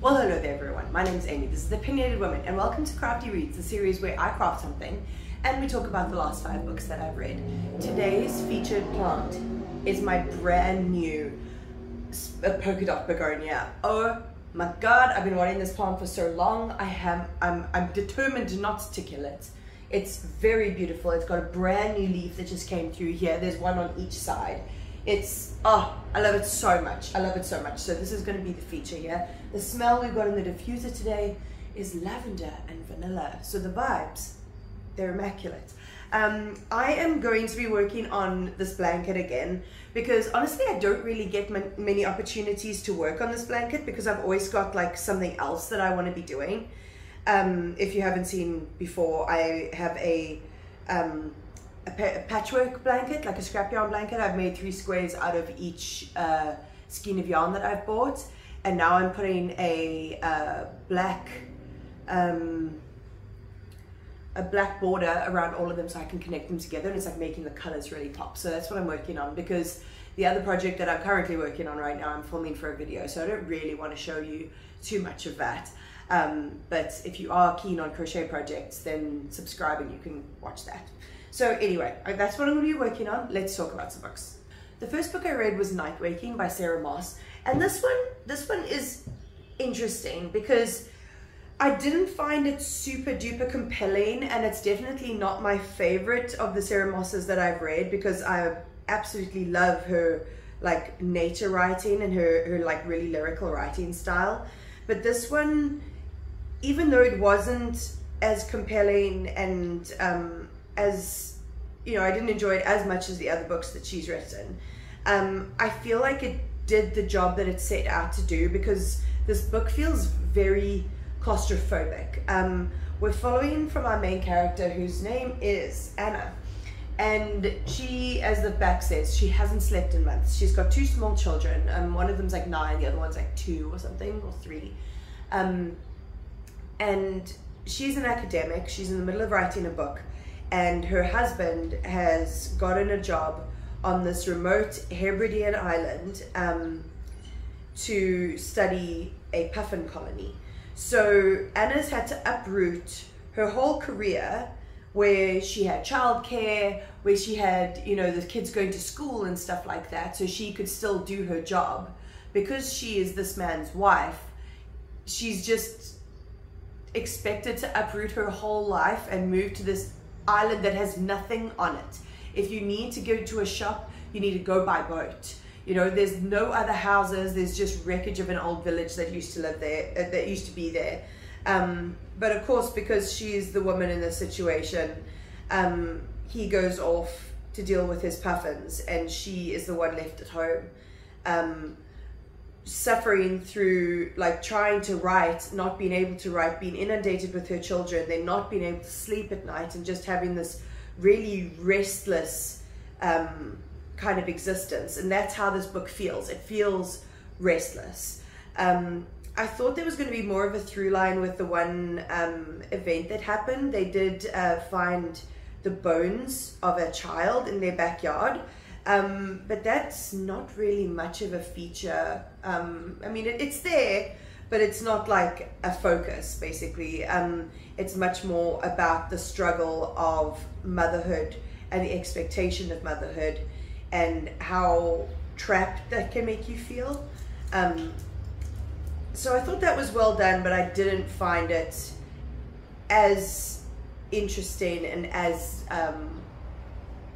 Well, hello there everyone, my name is Amy, this is The Opinionated Woman, and welcome to Crafty Reads, the series where I craft something and we talk about the last 5 books that I've read. Today's featured plant is my brand new polka dot begonia. Oh my god, I've been wanting this plant for so long. I'm determined not to kill it. It's very beautiful. It's got a brand new leaf that just came through here. There's one on each side. It's, oh, I love it so much. I love it so much. So this is going to be the feature here. The smell we've got in the diffuser today is lavender and vanilla. So the vibes, they're immaculate. I am going to be working on this blanket again because honestly I don't really get many opportunities to work on this blanket because I've always got like something else that I want to be doing. If you haven't seen before, I have a patchwork blanket, like a scrap yarn blanket. I've made 3 squares out of each skein of yarn that I've bought, and now I'm putting a black border around all of them so I can connect them together, and it's like making the colors really pop. So that's what I'm working on, because the other project that I'm currently working on right now, I'm filming for a video, so I don't really want to show you too much of that. But if you are keen on crochet projects, then subscribe and you can watch that. So anyway, that's what I'm going to be working on. Let's talk about some books. The first book I read was Night Waking by Sarah Moss, and this one is interesting because I didn't find it super duper compelling, and it's definitely not my favorite of the Sarah Mosses that I've read, because I absolutely love her like nature writing and her like really lyrical writing style. But this one, even though it wasn't as compelling and as, you know, I didn't enjoy it as much as the other books that she's written, I feel like it did the job that it set out to do, because this book feels very claustrophobic. We're following from our main character, whose name is Anna, and she, as the back says, she hasn't slept in months. She's got 2 small children. One of them's like 9, the other one's like 2 or something, or 3. And she's an academic. She's in the middle of writing a book, and her husband has gotten a job on this remote Hebridean island to study a puffin colony. So Anna's had to uproot her whole career, where she had childcare, where she had, you know, the kids going to school and stuff like that, so she could still do her job. Because she is this man's wife, she's just expected to uproot her whole life and move to this island that has nothing on it. If you need to go to a shop, you need to go by boat. You know, there's no other houses, there's just wreckage of an old village that used to live there, that used to be there. But of course, because she's the woman in this situation, he goes off to deal with his puffins, and she is the one left at home, suffering through like trying to write, not being able to write, being inundated with her children, then not being able to sleep at night, and just having this really restless kind of existence. And that's how this book feels. It feels restless. I thought there was going to be more of a through line with the one event that happened. They did find the bones of a child in their backyard, but that's not really much of a feature. I mean, it's there, but it's not like a focus, basically. It's much more about the struggle of motherhood and the expectation of motherhood, and how trapped that can make you feel. So I thought that was well done, but I didn't find it as interesting and as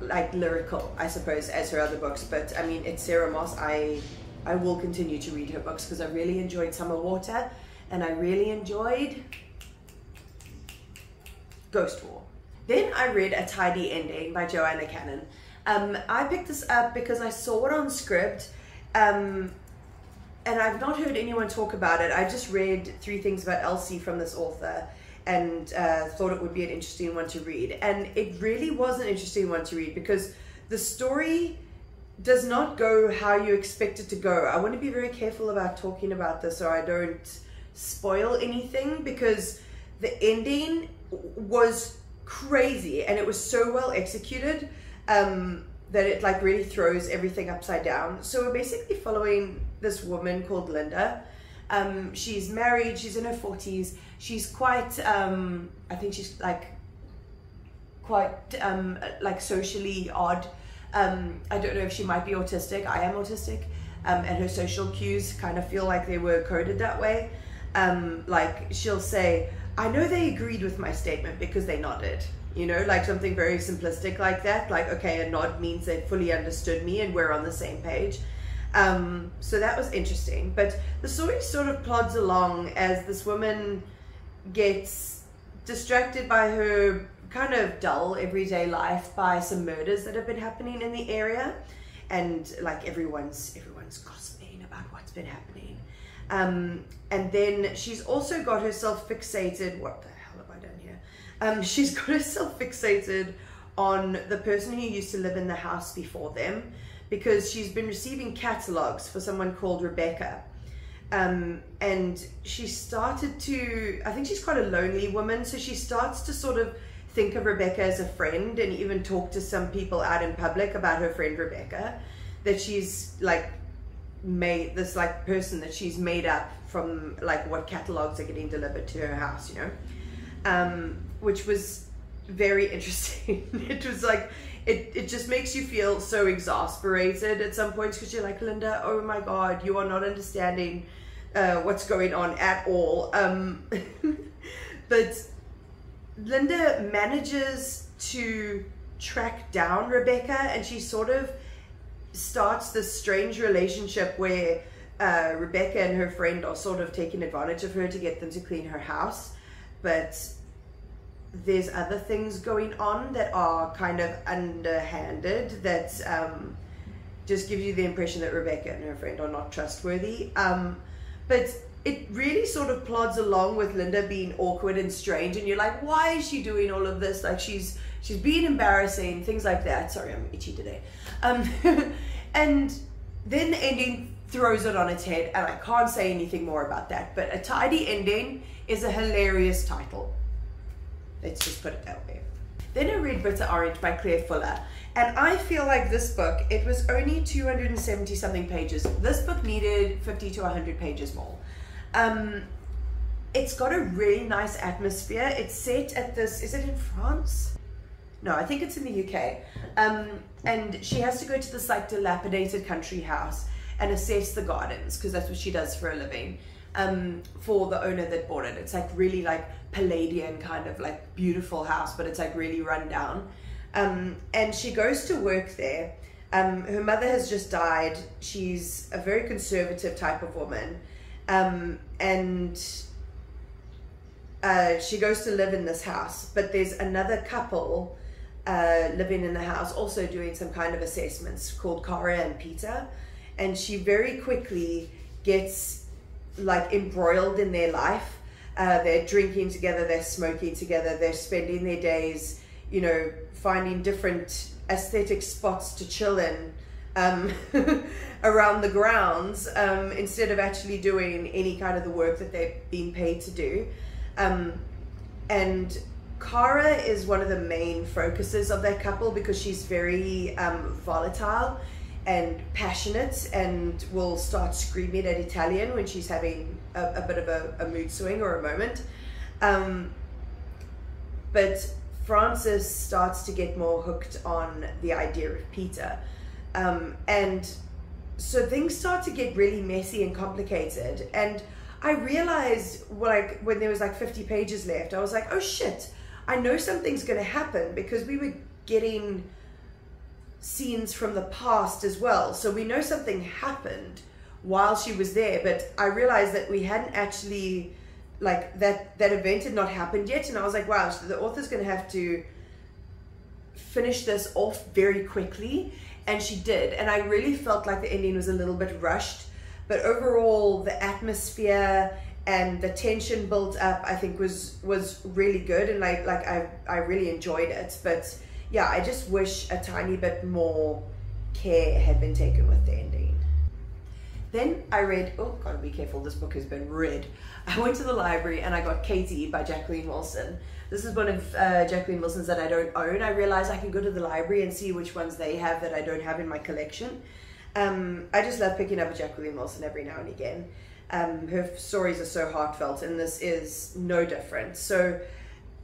like lyrical, I suppose, as her other books. But I mean, it's Sarah Moss. I will continue to read her books because I really enjoyed Summer Water, and I really enjoyed Ghost War. Then I read A Tidy Ending by Joanna Cannon. I picked this up because I saw it on Scribd, and I've not heard anyone talk about it. I just read 3 things about Elsie from this author, and thought it would be an interesting one to read. And it really was an interesting one to read, because the story does not go how you expect it to go. I want to be very careful about talking about this so I don't spoil anything, because the ending was crazy and it was so well executed that it like really throws everything upside down. So we're basically following this woman called Linda, She's married, she's in her 40s, she's quite, I think she's like quite like socially odd. I don't know if she might be autistic. I am autistic, and her social cues kind of feel like they were coded that way. Like she'll say, I know they agreed with my statement because they nodded, you know, like something very simplistic like that. Like, okay, a nod means they fully understood me and we're on the same page. So that was interesting. But the story sort of plods along as this woman gets distracted by her kind of dull everyday life by some murders that have been happening in the area, and like everyone's gossiping about what's been happening. And then she's also got herself fixated. What the hell have I done here? She's got herself fixated on the person who used to live in the house before them, because she's been receiving catalogs for someone called Rebecca. And she started to, I think she's quite a lonely woman, so she starts to sort of think of Rebecca as a friend, and even talk to some people out in public about her friend Rebecca, that she's like made this like person that she's made up from like what catalogs are getting delivered to her house, you know, which was very interesting. It was like, it just makes you feel so exasperated at some points, because you're like, Linda, oh my God, you are not understanding what's going on at all. But Linda manages to track down Rebecca, and she sort of starts this strange relationship where Rebecca and her friend are sort of taking advantage of her to get them to clean her house. But there's other things going on that are kind of underhanded that just gives you the impression that Rebecca and her friend are not trustworthy. But it really sort of plods along with Linda being awkward and strange, and you're like, why is she doing all of this? Like she's being embarrassing, things like that. Sorry, I'm itchy today. And then the ending throws it on its head, and I can't say anything more about that. But A Tidy Ending is a hilarious title. Let's just put it that way. Then I read Bitter Orange by Claire Fuller, and I feel like this book, it was only 270 something pages. This book needed 50 to 100 pages more. It's got a really nice atmosphere. It's set at this, is it in France? No, I think it's in the UK. And she has to go to this like dilapidated country house and assess the gardens, because that's what she does for a living, for the owner that bought it. It's like really like Palladian kind of like beautiful house, but it's like really run down. And she goes to work there. Her mother has just died. She's a very conservative type of woman. And she goes to live in this house, but there's another couple living in the house also doing some kind of assessments called Cara and Peter, and she very quickly gets like embroiled in their life. They're drinking together, they're smoking together, they're spending their days, you know, finding different aesthetic spots to chill in around the grounds, instead of actually doing any kind of the work that they're being paid to do. And Cara is one of the main focuses of that couple, because she's very volatile and passionate, and will start screaming at Italian when she's having a bit of a mood swing or a moment. But Frances starts to get more hooked on the idea of Peter. And so things start to get really messy and complicated. And I realized, like, when there was like 50 pages left, I was like, oh shit, I know something's going to happen, because we were getting scenes from the past as well. So we know something happened while she was there, but I realized that we hadn't actually, like, that event had not happened yet. And I was like, wow, so the author's going to have to finish this off very quickly. And she did. And I really felt like the ending was a little bit rushed. But overall, the atmosphere and the tension built up, I think was really good. And I really enjoyed it. But yeah, I just wish a tiny bit more care had been taken with the ending. Then I read, oh, gotta be careful, this book has been read. I went to the library and I got Katy by Jacqueline Wilson. This is one of Jacqueline Wilson's that I don't own. I realized I can go to the library and see which ones they have that I don't have in my collection. I just love picking up a Jacqueline Wilson every now and again. Her stories are so heartfelt, and this is no different. So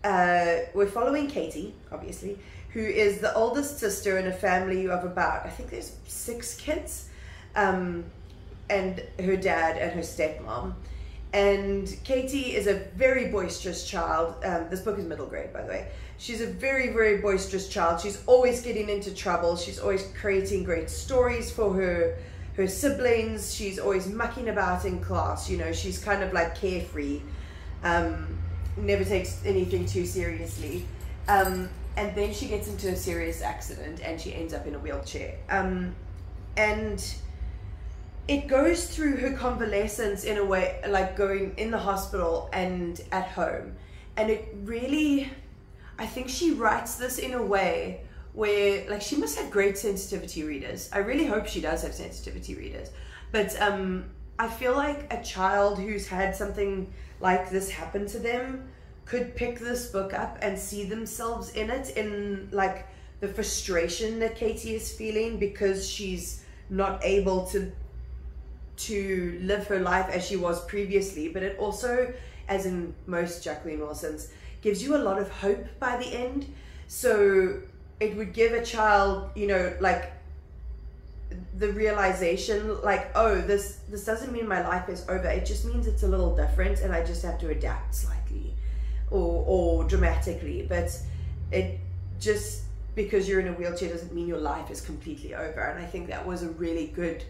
we're following Katy, obviously, who is the oldest sister in a family of about, I think there's 6 kids, and her dad and her stepmom. And Katy is a very boisterous child. This book is middle grade, by the way. She's a very, very boisterous child. She's always getting into trouble. She's always creating great stories for her siblings. She's always mucking about in class. You know, she's kind of like carefree, never takes anything too seriously. And then she gets into a serious accident and she ends up in a wheelchair. And it goes through her convalescence in a way, like going in the hospital and at home. And it really, I think she writes this in a way where, like, she must have great sensitivity readers. I really hope she does have sensitivity readers. But I feel like a child who's had something like this happen to them could pick this book up and see themselves in it, in like the frustration that Katy is feeling because she's not able to live her life as she was previously. But it also, as in most Jacqueline Wilsons, gives you a lot of hope by the end. So it would give a child, you know, like the realization, like, oh, this doesn't mean my life is over. It just means it's a little different and I just have to adapt slightly or dramatically. But it just, because you're in a wheelchair doesn't mean your life is completely over. And I think that was a really good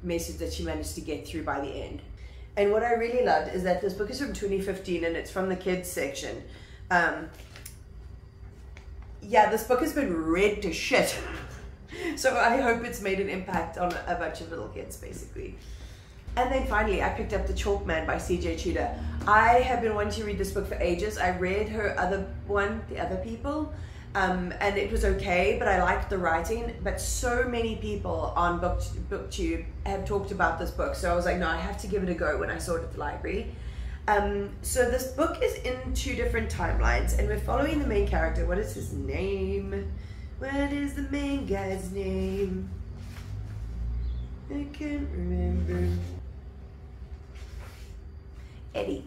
message that she managed to get through by the end. And what I really loved is that this book is from 2015 and it's from the kids section. Yeah, this book has been read to shit. So I hope it's made an impact on a bunch of little kids, basically. And then finally, I picked up The Chalk Man by C.J. Tudor. I have been wanting to read this book for ages. I read her other one, The Other People, and it was okay, but I liked the writing. But so many people on BookTube have talked about this book, so I was like, no, I have to give it a go when I saw it at the library. So this book is in 2 different timelines, and we're following the main character. What is his name? What is the main guy's name? I can't remember. Eddie.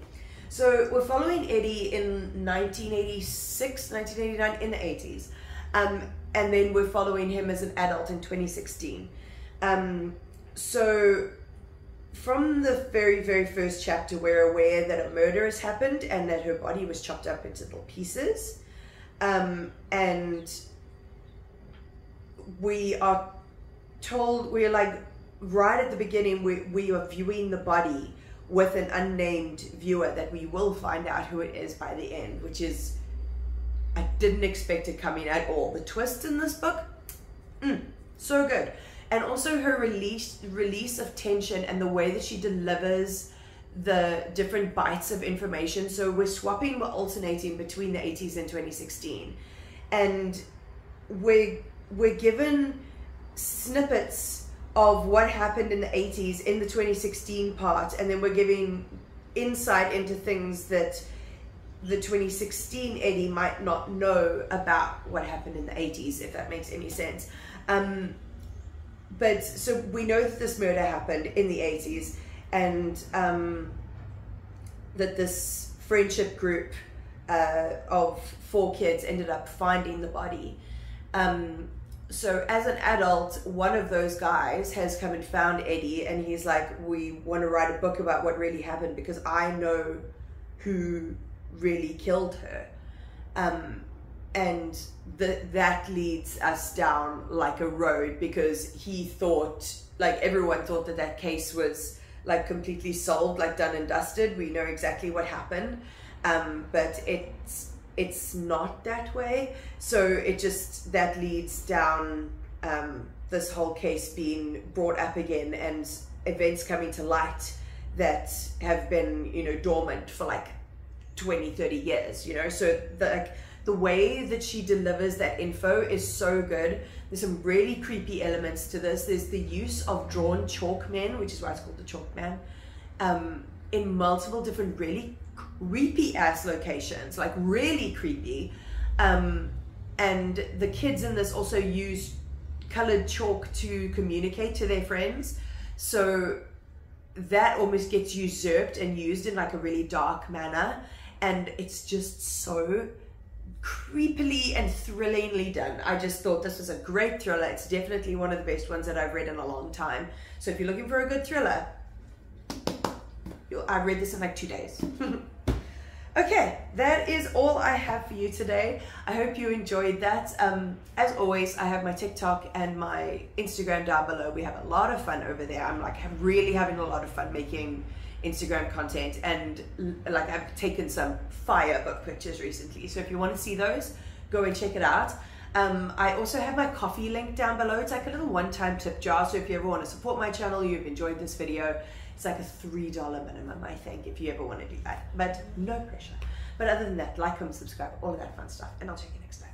So we're following Eddie in 1986, 1989, in the 80s. And then we're following him as an adult in 2016. So from the very, very first chapter, we're aware that a murder has happened and that her body was chopped up into little pieces. And we are told, we're like, right at the beginning, we are viewing the body with an unnamed viewer that we will find out who it is by the end, which is, I didn't expect it coming at all. The twist in this book, so good. And also her release of tension and the way that she delivers the different bites of information. So we're alternating between the 80s and 2016. And we're given snippets of what happened in the 80s in the 2016 part, and then we're giving insight into things that the 2016 Eddie might not know about what happened in the 80s, if that makes any sense. But so we know that this murder happened in the 80s, and that this friendship group of 4 kids ended up finding the body. So as an adult, one of those guys has come and found Eddie, and he's like, we want to write a book about what really happened because I know who really killed her. And that leads us down like a road, because he thought, like everyone thought, that case was like completely solved, like done and dusted. We know exactly what happened, but it's not that way. So it just, that leads down this whole case being brought up again and events coming to light that have been, you know, dormant for like 20-30 years, you know. So the way that she delivers that info is so good. There's some really creepy elements to this. There's the use of drawn chalk men, which is why it's called The Chalk Man, in multiple different really creepy ass locations, like really creepy. And the kids in this also use colored chalk to communicate to their friends. So that almost gets usurped and used in like a really dark manner, and it's just so creepily and thrillingly done. I just thought this was a great thriller. It's definitely one of the best ones that I've read in a long time. So if you're looking for a good thriller, I read this in like 2 days. Okay, that is all I have for you today. I hope you enjoyed that. As always, I have my TikTok and my Instagram down below. We have a lot of fun over there. I'm like really having a lot of fun making Instagram content, and like I've taken some fire book pictures recently. So if you want to see those, go and check it out. I also have my Kofi link down below. It's like a little one-time tip jar. So if you ever want to support my channel, you've enjoyed this video, it's like a $3 minimum, I think, if you ever want to do that. But no pressure. But other than that, like, comment, subscribe, all of that fun stuff. And I'll check you next time.